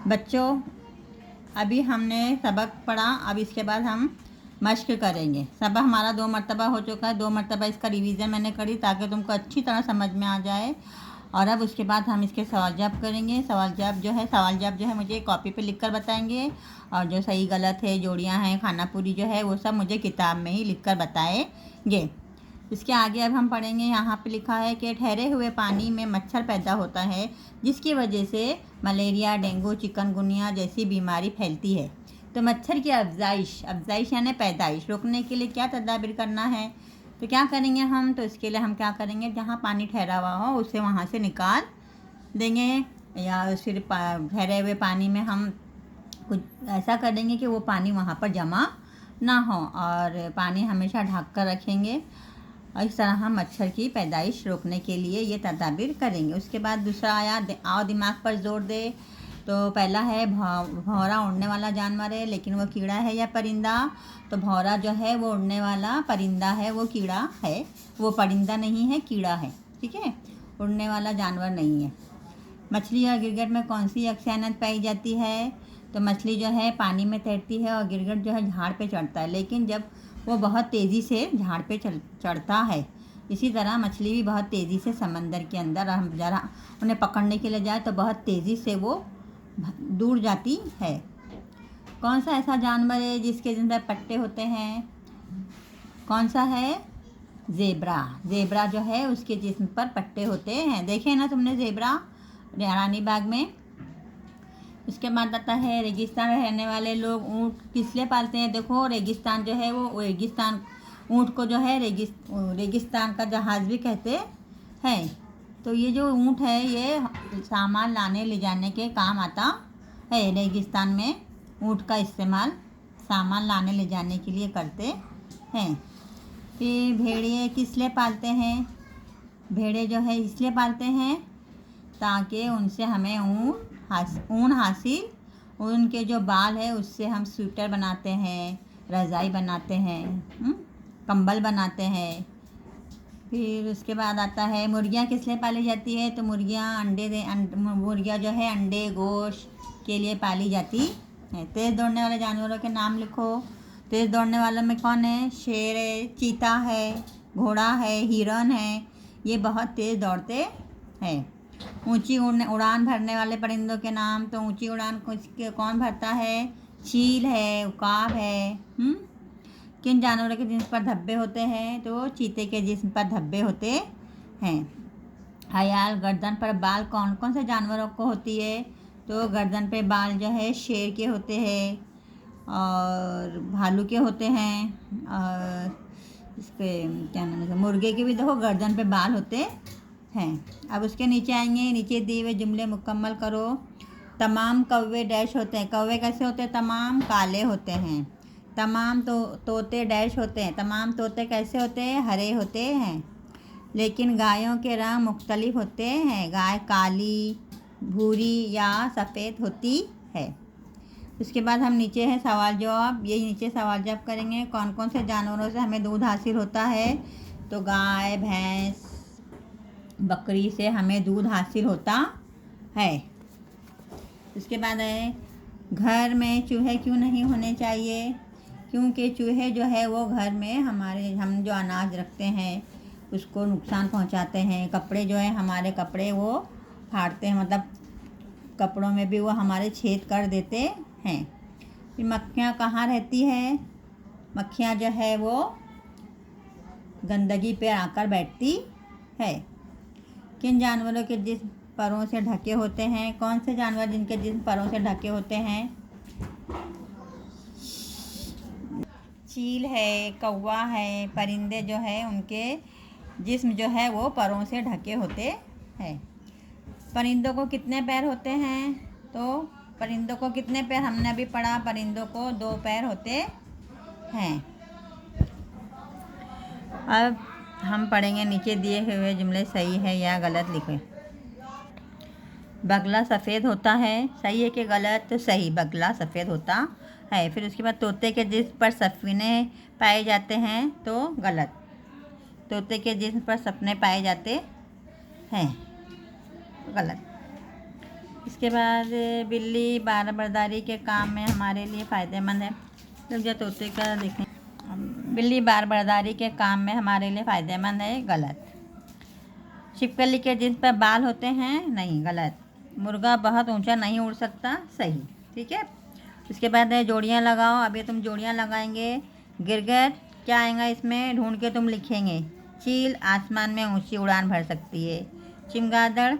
बच्चों, अभी हमने सबक पढ़ा। अब इसके बाद हम मश्क करेंगे। सबक हमारा 2 मरतबा हो चुका है। 2 मरतबा इसका रिवीजन मैंने करी ताकि तुमको अच्छी तरह समझ में आ जाए। और अब उसके बाद हम इसके सवाल जवाब करेंगे। सवाल जवाब जो है मुझे कॉपी पे लिख कर बताएंगे, और जो सही गलत है, जोड़ियां हैं, खाना पूरी जो है, वो सब मुझे किताब में ही लिख कर बताएंगे। इसके आगे अब हम पढ़ेंगे। यहाँ पे लिखा है कि ठहरे हुए पानी में मच्छर पैदा होता है, जिसकी वजह से मलेरिया, डेंगू, चिकनगुनिया जैसी बीमारी फैलती है। तो मच्छर की अफजाइश यानी पैदाइश रोकने के लिए क्या तदाबीर करना है? तो क्या करेंगे हम? तो इसके लिए हम क्या करेंगे, जहाँ पानी ठहरा हुआ हो उसे वहाँ से निकाल देंगे, या फिर ठहरे हुए पानी में हम कुछ ऐसा करेंगे कि वो पानी वहाँ पर जमा ना हो, और पानी हमेशा ढक कर रखेंगे। और इस तरह हम मच्छर की पैदाइश रोकने के लिए ये तदाबीर करेंगे। उसके बाद दूसरा आया, आओ दिमाग पर जोर दे। तो पहला है, भौरा उड़ने वाला जानवर है, लेकिन वो कीड़ा है या परिंदा? तो भौरा जो है वो उड़ने वाला परिंदा है, वो कीड़ा है। वो परिंदा नहीं है, कीड़ा है। ठीक है, उड़ने वाला जानवर नहीं है। मछली और गिरगिट में कौन सी अक्सियत पाई जाती है? तो मछली जो है पानी में तैरती है, और गिरगिट जो है झाड़ पे चढ़ता है, लेकिन जब वो बहुत तेज़ी से झाड़ पे चढ़ता है। इसी तरह मछली भी बहुत तेज़ी से समंदर के अंदर, हम ज़रा उन्हें पकड़ने के लिए जाए तो बहुत तेज़ी से वो दूर जाती है। कौन सा ऐसा जानवर है जिसके जिस्म पर पट्टे होते हैं? कौन सा है? ज़ेबरा जो है उसके जिस्म पर पट्टे होते हैं। देखे ना तुमने ज़ेबरा रानी बाग में। उसके बाद आता है, रेगिस्तान में रहने वाले लोग ऊँट किस लिए पालते हैं? देखो, रेगिस्तान जो है वो रेगिस्तान, ऊँट को जो है रेगिस्तान का जहाज़ भी कहते हैं। तो ये जो ऊँट है ये सामान लाने ले जाने के काम आता है। रेगिस्तान में ऊँट का इस्तेमाल सामान लाने ले जाने के लिए करते हैं। फिर भेड़िए किस लिए पालते हैं? भेड़े जो है इसलिए पालते हैं ताकि उनसे हमें ऊन हासिल, उनके जो बाल है उससे हम स्वेटर बनाते हैं, रज़ाई बनाते हैं, कंबल बनाते हैं। फिर उसके बाद आता है, मुर्गियाँ किस लिए पाली जाती है? तो मुर्गियाँ मुर्गियाँ जो है अंडे गोश्त के लिए पाली जाती है। तेज़ दौड़ने वाले जानवरों के नाम लिखो। तेज़ दौड़ने वालों में कौन है? शेर है, चीता है, घोड़ा है, हिरन है। ये बहुत तेज़ दौड़ते हैं। ऊंची उड़ान भरने वाले परिंदों के नाम। तो ऊंची उड़ान कौन भरता है? चील है, उकाब है। किन जानवरों के जिस्म पर धब्बे होते हैं? तो चीते के जिस्म पर धब्बे होते हैं। हयाल गर्दन पर बाल कौन कौन से जानवरों को होती है? तो गर्दन पे बाल जो है शेर के होते हैं, और भालू के होते हैं, और इसके क्या नाम है, मुर्गे के भी देखो गर्दन पे बाल होते हैं। अब उसके नीचे आएंगे। नीचे दिए हुए जुमले मुकम्मल करो। तमाम कौवे डैश होते हैं। कौवे कैसे होते हैं? तमाम काले होते हैं। तमाम तोते डैश होते हैं। तमाम तोते कैसे होते हैं? हरे होते हैं। लेकिन गायों के रंग मुख्तलिफ होते हैं। गाय काली, भूरी या सफ़ेद होती है। उसके बाद हम नीचे है सवाल जवाब। ये नीचे सवाल जवाब करेंगे। कौन कौन से जानवरों से हमें दूध हासिल होता है? तो गाय, भैंस, बकरी से हमें दूध हासिल होता है। उसके बाद है, घर में चूहे क्यों नहीं होने चाहिए? क्योंकि चूहे जो है वो घर में हम जो अनाज रखते हैं उसको नुकसान पहुंचाते हैं। कपड़े जो है हमारे कपड़े वो फाड़ते हैं, मतलब कपड़ों में भी वो हमारे छेद कर देते हैं। फिर मक्खियाँ कहाँ रहती है? मक्खियाँ जो है वो गंदगी पे आकर बैठती है। किन जानवरों के जिस्म परों से ढके होते हैं? कौन से जानवर जिनके जिस्म परों से ढके होते हैं? चील है, कौवा है। परिंदे जो है उनके जिस्म जो है वो परों से ढके होते हैं। परिंदों को कितने पैर होते हैं? तो परिंदों को कितने पैर? हमने अभी पढ़ा, परिंदों को 2 पैर होते हैं। अब हम पढ़ेंगे नीचे दिए हुए जुमले सही है या गलत लिखें। बगला सफ़ेद होता है, सही है कि गलत? तो सही, बगला सफ़ेद होता है। फिर उसके बाद तोते के जिस्म पर सफ़ीने पाए जाते हैं, तो गलत। तोते के जिस्म पर सपने पाए जाते हैं, गलत। इसके बाद बिल्ली बार बर्दारी के काम में हमारे लिए फ़ायदेमंद है। रुक जा तोते का देखें। बिल्ली बार बर्दारी के काम में हमारे लिए फ़ायदेमंद है, गलत। छिपकली के जिस पर बाल होते हैं, नहीं, गलत। मुर्गा बहुत ऊंचा नहीं उड़ सकता, सही। ठीक है। उसके बाद है जोड़ियाँ लगाओ। अभी तुम जोड़ियाँ लगाएंगे। गिरगिट क्या आएगा इसमें, ढूंढ के तुम लिखेंगे। चील आसमान में ऊंची उड़ान भर सकती है। चमगादड़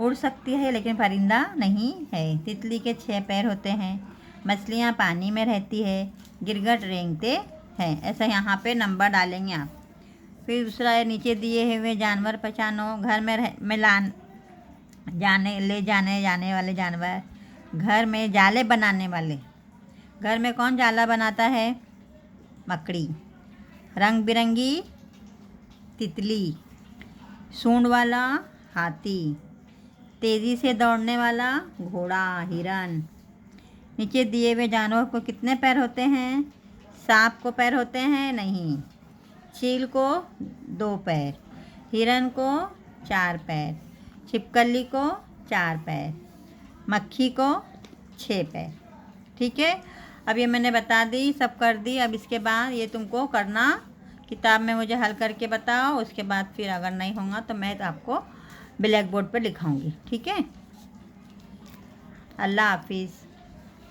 उड़ सकती है लेकिन परिंदा नहीं है। तितली के 6 पैर होते हैं। मछलियाँ पानी में रहती है। गिरगिट रेंगते हैं। ऐसा यहाँ पे नंबर डालेंगे आप। फिर दूसरा है नीचे दिए हुए जानवर पहचानो। घर में ले जाने वाले जानवर। घर में जाले बनाने वाले। घर में कौन जाला बनाता है, मकड़ी। रंग बिरंगी तितली। सूंड वाला हाथी। तेज़ी से दौड़ने वाला घोड़ा, हिरन। नीचे दिए हुए जानवर को कितने पैर होते हैं, सांप को पैर होते हैं, नहीं। चील को 2 पैर। हिरन को 4 पैर। छिपकली को 4 पैर। मक्खी को 6 पैर। ठीक है। अब ये मैंने बता दी, सब कर दी। अब इसके बाद ये तुमको करना, किताब में मुझे हल करके बताओ। उसके बाद फिर अगर नहीं होगा तो मैं आपको ब्लैक बोर्ड पर लिखाऊंगी। ठीक है। अल्लाह हाफिज़।